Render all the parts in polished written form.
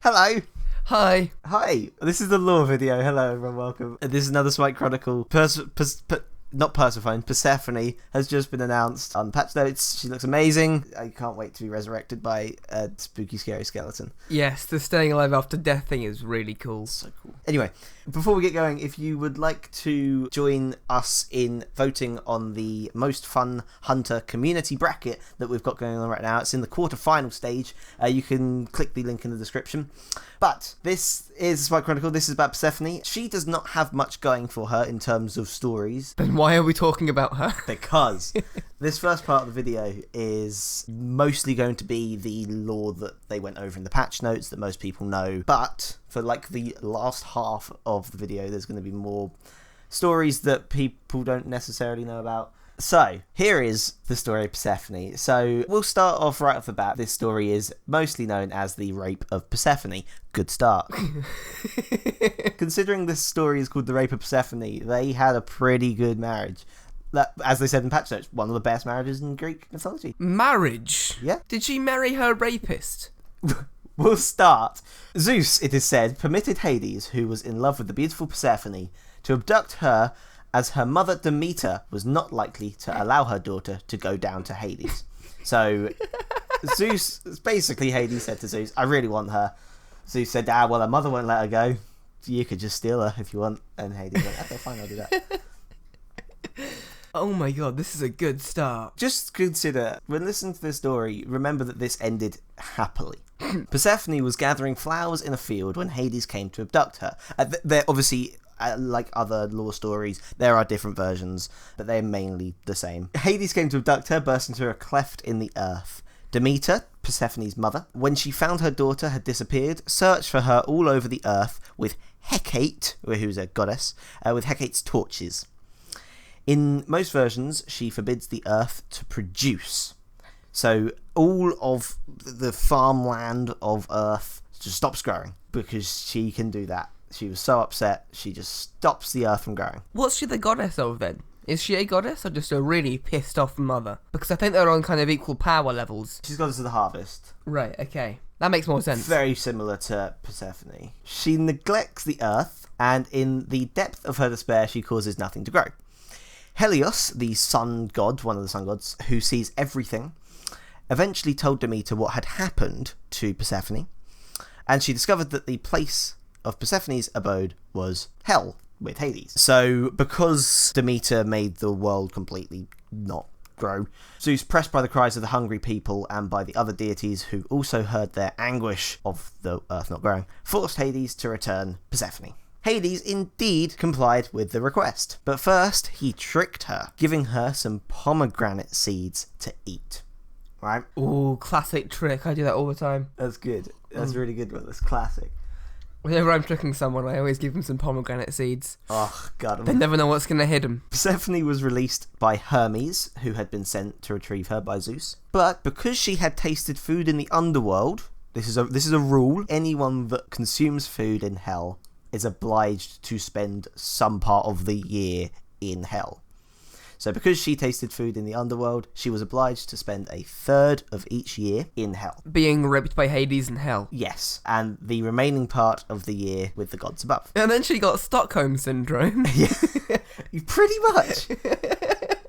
Hello. Hi. Hi. This is the lore video. Hello, everyone. Welcome. This is another SMITE Chronicle. Not Persephone. Persephone has just been announced on patch notes. She looks amazing. I can't wait to be resurrected by a spooky, scary skeleton. Yes, the staying alive after death thing is really cool. So cool. Anyway, before we get going, if you would like to join us in voting on the most fun hunter community bracket that we've got going on right now, it's in the quarter-final stage. You can click the link in the description. But this is SMITE Chronicle. This is about Persephone. She does not have much going for her in terms of stories. Then why are we talking about her? Because this first part of the video is mostly going to be the lore that they went over in the patch notes that most people know. But for like the last half of the video, there's going to be more stories that people don't necessarily know about. So, here is the story of Persephone. So, we'll start off right off the bat. This story is mostly known as the Rape of Persephone. Good start. Considering this story is called the Rape of Persephone, they had a pretty good marriage. As they said in patch notes, one of the best marriages in Greek mythology. Marriage? Yeah. Did she marry her rapist? We'll start. Zeus, it is said, permitted Hades, who was in love with the beautiful Persephone, to abduct her, as her mother Demeter was not likely to allow her daughter to go down to Hades. So, Zeus, basically Hades said to Zeus, I really want her. Zeus said, well, her mother won't let her go. You could just steal her if you want. And Hades went, okay, fine, I'll do that. Oh my god, this is a good start. Just consider, when listening to this story, remember that this ended happily. Persephone was gathering flowers in a field when Hades came to abduct her. They're obviously... like other lore stories, there are different versions, but they're mainly the same. Hades came to abduct her, burst into a cleft in the earth. Demeter, Persephone's mother, when she found her daughter had disappeared, searched for her all over the earth with Hecate, who's a goddess, with Hecate's torches. In most versions, she forbids the earth to produce. So all of the farmland of earth just stops growing because she can do that. She was so upset, she just stops the earth from growing. What's she the goddess of then? Is she a goddess or just a really pissed off mother? Because I think they're on kind of equal power levels. She's goddess of the harvest. Right, okay. That makes more sense. Very similar to Persephone. She neglects the earth, and in the depth of her despair, she causes nothing to grow. Helios, the sun god, one of the sun gods, who sees everything, eventually told Demeter what had happened to Persephone, and she discovered that the place of Persephone's abode was hell with Hades. So, because Demeter made the world completely not grow, Zeus, pressed by the cries of the hungry people and by the other deities who also heard their anguish of the earth not growing, forced Hades to return Persephone. Hades indeed complied with the request, but first he tricked her, giving her some pomegranate seeds to eat. Right? Ooh, classic trick. I do that all the time. That's good. That's really good one. That's classic. Whenever I'm tricking someone, I always give them some pomegranate seeds. Oh, God. They never know what's going to hit them. Persephone was released by Hermes, who had been sent to retrieve her by Zeus. But because she had tasted food in the underworld, this is a rule, anyone that consumes food in hell is obliged to spend some part of the year in hell. So because she tasted food in the underworld, she was obliged to spend a third of each year in hell. Being raped by Hades in hell. Yes, and the remaining part of the year with the gods above. And then she got Stockholm Syndrome. Yeah, pretty much.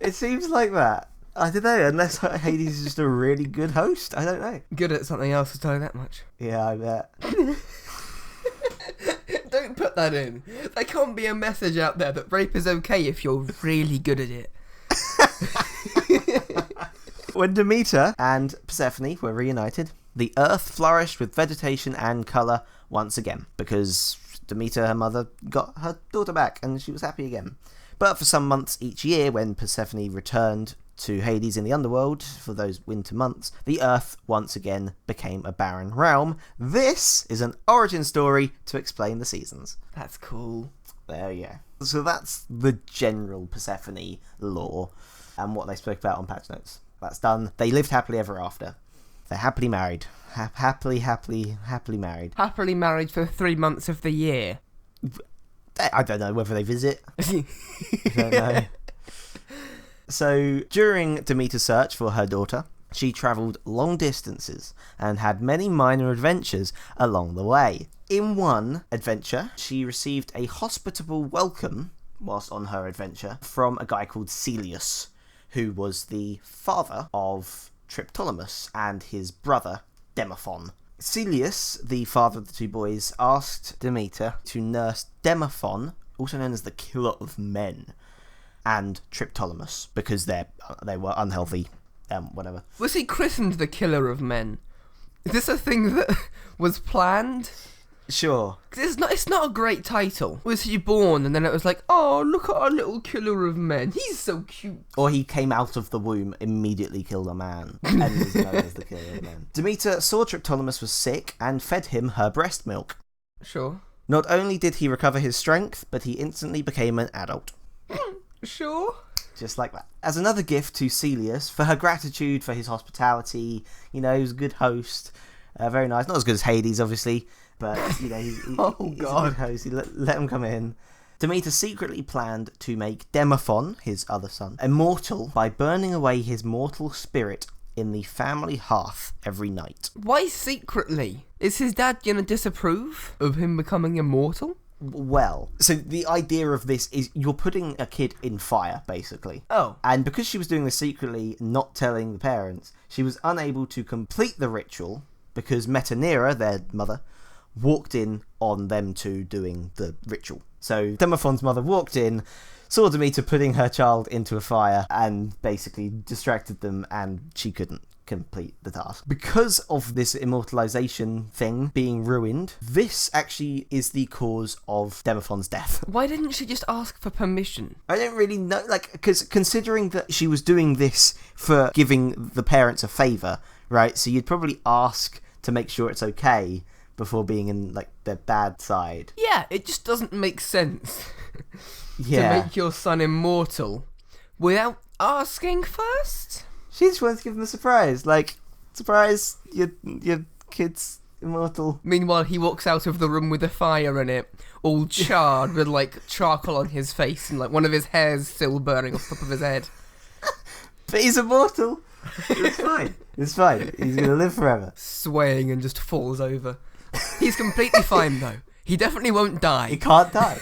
It seems like that. I don't know, unless Hades is just a really good host. I don't know. Good at something else, I'll tell you that much. Yeah, I bet. Don't put that in. There can't be a message out there that rape is okay if you're really good at it. When Demeter and Persephone were reunited, the earth flourished with vegetation and colour once again, because Demeter, her mother, got her daughter back and she was happy again. But for some months each year, when Persephone returned to Hades in the underworld for those winter months, the earth once again became a barren realm. This is an origin story to explain the seasons. That's cool. There you go. So that's the general Persephone lore and what they spoke about on patch notes. That's done. They lived happily ever after. They're happily married. Happily married. Happily married for 3 months of the year. I don't know whether they visit. I don't know. So, during Demeter's search for her daughter, She travelled long distances and had many minor adventures along the way. In one adventure, she received a hospitable welcome whilst on her adventure from a guy called Celeus, who was the father of Triptolemus and his brother Demophon. Celeus, the father of the two boys, asked Demeter to nurse Demophon, also known as the killer of men, and Triptolemus, because they were unhealthy, whatever. Was he christened the killer of men? Is this a thing that was planned? Sure. 'Cause it's not a great title. Was he born and then it was like, oh, look at our little killer of men. He's so cute. Or he came out of the womb, immediately killed a man, and was known as the killer of men. Demeter saw Triptolemus was sick and fed him her breast milk. Sure. Not only did he recover his strength, but he instantly became an adult. Sure. Just like that. As another gift to Celeus, for her gratitude for his hospitality, he was a good host. Very nice. Not as good as Hades, obviously, but, he's Oh, a God. good host. He let him come in. Demeter secretly planned to make Demophon, his other son, immortal by burning away his mortal spirit in the family hearth every night. Why secretly? Is his dad going to disapprove of him becoming immortal? Well, so the idea of this is you're putting a kid in fire, basically. Oh. And because she was doing this secretly, not telling the parents, she was unable to complete the ritual because Metanira, their mother, walked in on them two doing the ritual. So Demophon's mother walked in, saw Demeter putting her child into a fire, and basically distracted them, and she couldn't complete the task. Because of this immortalization thing being ruined, this actually is the cause of Demophon's death. Why didn't she just ask for permission? I don't really know, because considering that she was doing this for giving the parents a favour, right, so you'd probably ask to make sure it's okay before being in, their bad side. Yeah, it just doesn't make sense Yeah. to make your son immortal without asking first. She just wanted to give him a surprise. Surprise, your kid's immortal. Meanwhile, he walks out of the room with a fire in it, all charred with, charcoal on his face and, one of his hairs still burning off the top of his head. But he's immortal. It's fine. It's fine. He's going to live forever. Swaying and just falls over. He's completely fine, though. He definitely won't He die. can't die.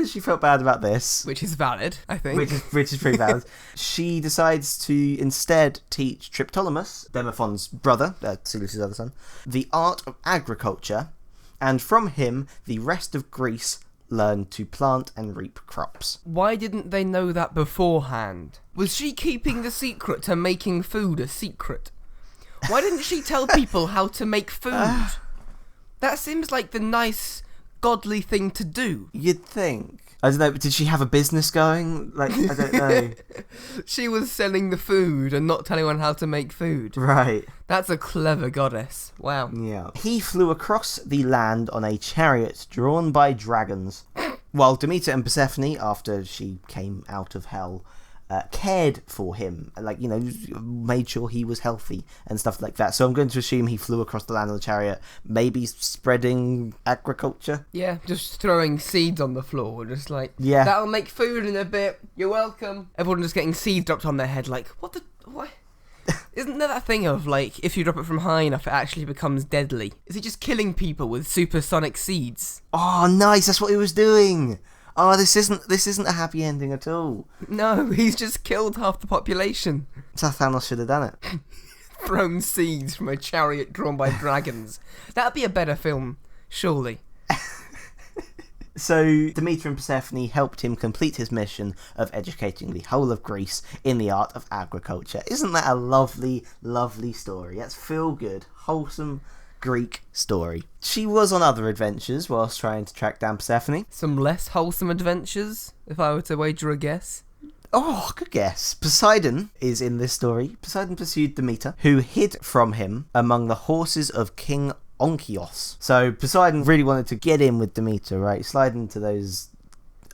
She felt bad about this. Which is valid, I think. Which is pretty valid. She decides to instead teach Triptolemus, Demophon's brother, Celeus' other son, the art of agriculture, and from him, the rest of Greece learned to plant and reap crops. Why didn't they know that beforehand? Was she keeping the secret to making food a secret? Why didn't she tell people how to make food? That seems like the nice, godly thing to do. You'd think. I don't know, but did she have a business going? I don't know. She was selling the food and not telling anyone how to make food. Right. That's a clever goddess. Wow. Yeah. He flew across the land on a chariot drawn by dragons, while Demeter and Persephone, after she came out of hell, cared for him, made sure he was healthy and stuff like that. So I'm going to assume he flew across the land on the chariot, maybe spreading agriculture. Yeah, just throwing seeds on the floor, just Yeah. that'll make food in a bit, you're welcome. Everyone just getting seeds dropped on their head, what? Isn't there that thing of, if you drop it from high enough, it actually becomes deadly? Is he just killing people with supersonic seeds? Oh, nice, that's what he was doing. Oh, this isn't a happy ending at all. No, he's just killed half the population. So Thanos should have done it. Thrown seeds from a chariot drawn by dragons. That'd be a better film, surely. So Demeter and Persephone helped him complete his mission of educating the whole of Greece in the art of agriculture. Isn't that a lovely, lovely story? That's feel good, wholesome Greek story. She was on other adventures whilst trying to track down Persephone. Some less wholesome adventures, if I were to wager a guess. Oh, good guess. Poseidon is in this story. Poseidon pursued Demeter, who hid from him among the horses of King Onkeos. So Poseidon really wanted to get in with Demeter, right? Slide into those,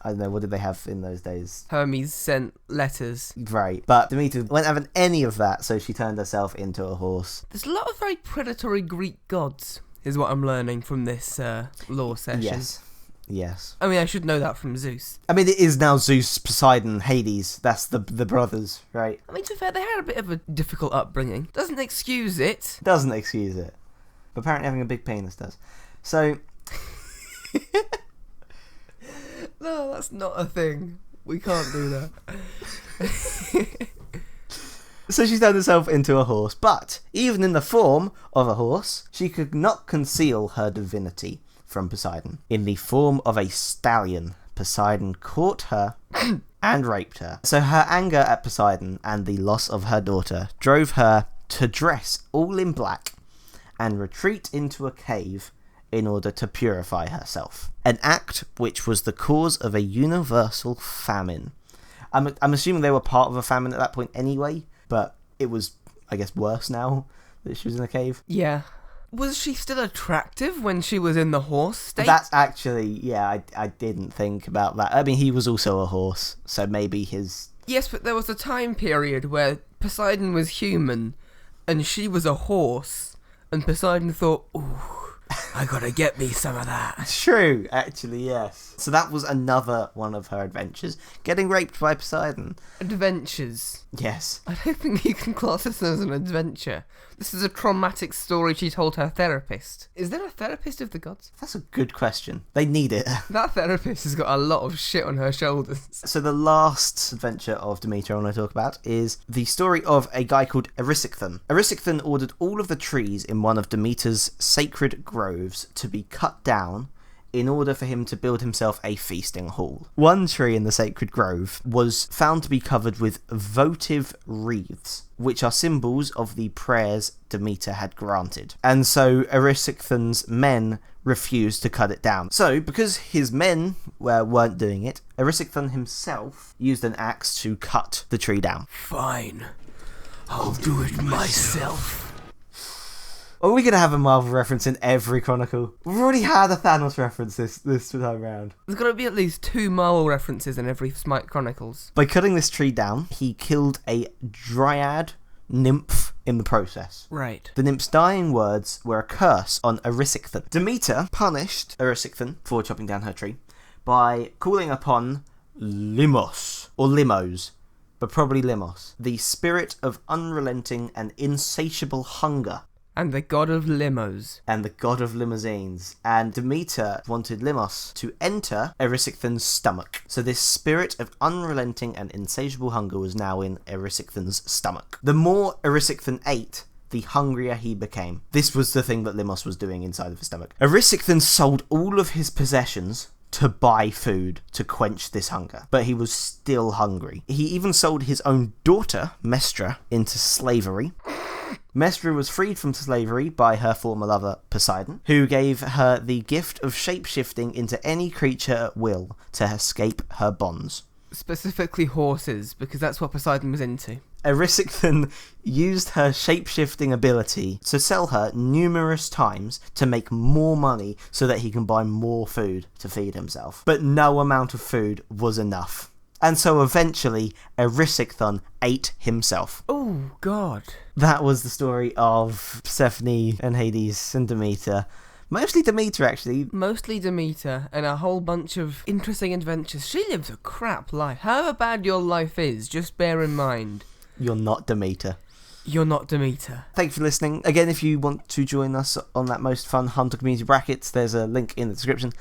I don't know, what did they have in those days? Hermes sent letters. Right. But Demeter wasn't having any of that, so she turned herself into a horse. There's a lot of very predatory Greek gods, is what I'm learning from this lore session. Yes. Yes. I mean, I should know that from Zeus. I mean, it is now Zeus, Poseidon, Hades. That's the brothers, right? I mean, to be fair, they had a bit of a difficult upbringing. Doesn't excuse it. Doesn't excuse it. But apparently having a big penis does. So... No, that's not a thing. We can't do that. So she's turned herself into a horse, but even in the form of a horse, she could not conceal her divinity from Poseidon. In the form of a stallion, Poseidon caught her and raped her. So her anger at Poseidon and the loss of her daughter drove her to dress all in black and retreat into a cave in order to purify herself. An act which was the cause of a universal famine. I'm assuming they were part of a famine at that point anyway, but it was, I guess, worse now that she was in a cave. Yeah. Was she still attractive when she was in the horse state? That's actually, yeah, I didn't think about that. I mean, he was also a horse, so maybe his... Yes, but there was a time period where Poseidon was human and she was a horse, and Poseidon thought, ooh, I gotta get me some of that. True, actually, yes. So that was another one of her adventures, getting raped by Poseidon. Adventures. Yes. I don't think you can class this as an adventure. This is a traumatic story she told her therapist. Is there a therapist of the gods? That's a good question. They need it. That therapist has got a lot of shit on her shoulders. So the last adventure of Demeter I want to talk about is the story of a guy called Erysichthon. Erysichthon ordered all of the trees in one of Demeter's sacred groves to be cut down in order for him to build himself a feasting hall. One tree in the sacred grove was found to be covered with votive wreaths, which are symbols of the prayers Demeter had granted. And so Erysichthon's men refused to cut it down. So, because his men weren't doing it, Erysichthon himself used an axe to cut the tree down. Fine. I'll do it myself. Are we going to have a Marvel reference in every Chronicle? We've already had a Thanos reference this time around. There's got to be at least 2 Marvel references in every SMITE Chronicles. By cutting this tree down, he killed a dryad nymph in the process. Right. The nymph's dying words were a curse on Erysichthon. Demeter punished Erysichthon for chopping down her tree by calling upon Limos, or Limos, but probably Limos, the spirit of unrelenting and insatiable hunger. And the god of limos. And the god of limousines. And Demeter wanted Limos to enter Erysichthon's stomach. So this spirit of unrelenting and insatiable hunger was now in Erysichthon's stomach. The more Erysichthon ate, the hungrier he became. This was the thing that Limos was doing inside of his stomach. Erysichthon sold all of his possessions to buy food to quench this hunger, but he was still hungry. He even sold his own daughter, Mestra, into slavery. Mestra was freed from slavery by her former lover, Poseidon, who gave her the gift of shape-shifting into any creature at will to escape her bonds. Specifically horses, because that's what Poseidon was into. Erysichthon used her shape-shifting ability to sell her numerous times to make more money so that he can buy more food to feed himself. But no amount of food was enough. And so eventually, Erysichthon ate himself. Oh, God. That was the story of Persephone and Hades and Demeter. Mostly Demeter, actually. Mostly Demeter, and a whole bunch of interesting adventures. She lives a crap life. However bad your life is, just bear in mind. You're not Demeter. You're not Demeter. Thanks for listening. Again, if you want to join us on that most fun Hunter community brackets, there's a link in the description.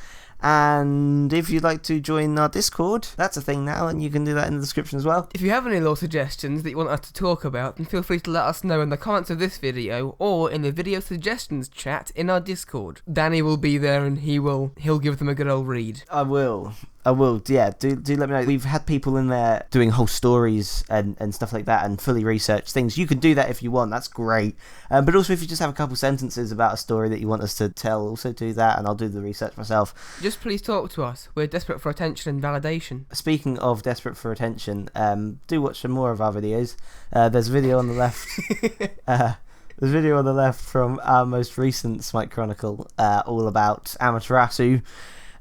And if you'd like to join our Discord, that's a thing now, and you can do that in the description as well. If you have any law suggestions that you want us to talk about, then feel free to let us know in the comments of this video or in the video suggestions chat in our Discord. Danny will be there and he'll give them a good old read. I will, yeah, do let me know. We've had people in there doing whole stories and stuff like that and fully researched things. You can do that if you want, that's great. But also if you just have a couple sentences about a story that you want us to tell, also do that and I'll do the research myself. Just please talk to us. We're desperate for attention and validation. Speaking of desperate for attention, do watch some more of our videos. There's a video on the left. There's a video on the left from our most recent SMITE Chronicle, all about Amaterasu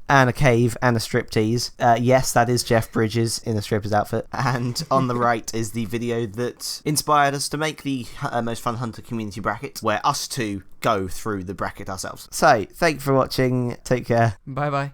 and a cave and a striptease. Yes, that is Jeff Bridges in a stripper's outfit. And on the right is the video that inspired us to make the Most Fun Hunter community bracket, where us two go through the bracket ourselves. So, thank you for watching. Take care. Bye bye.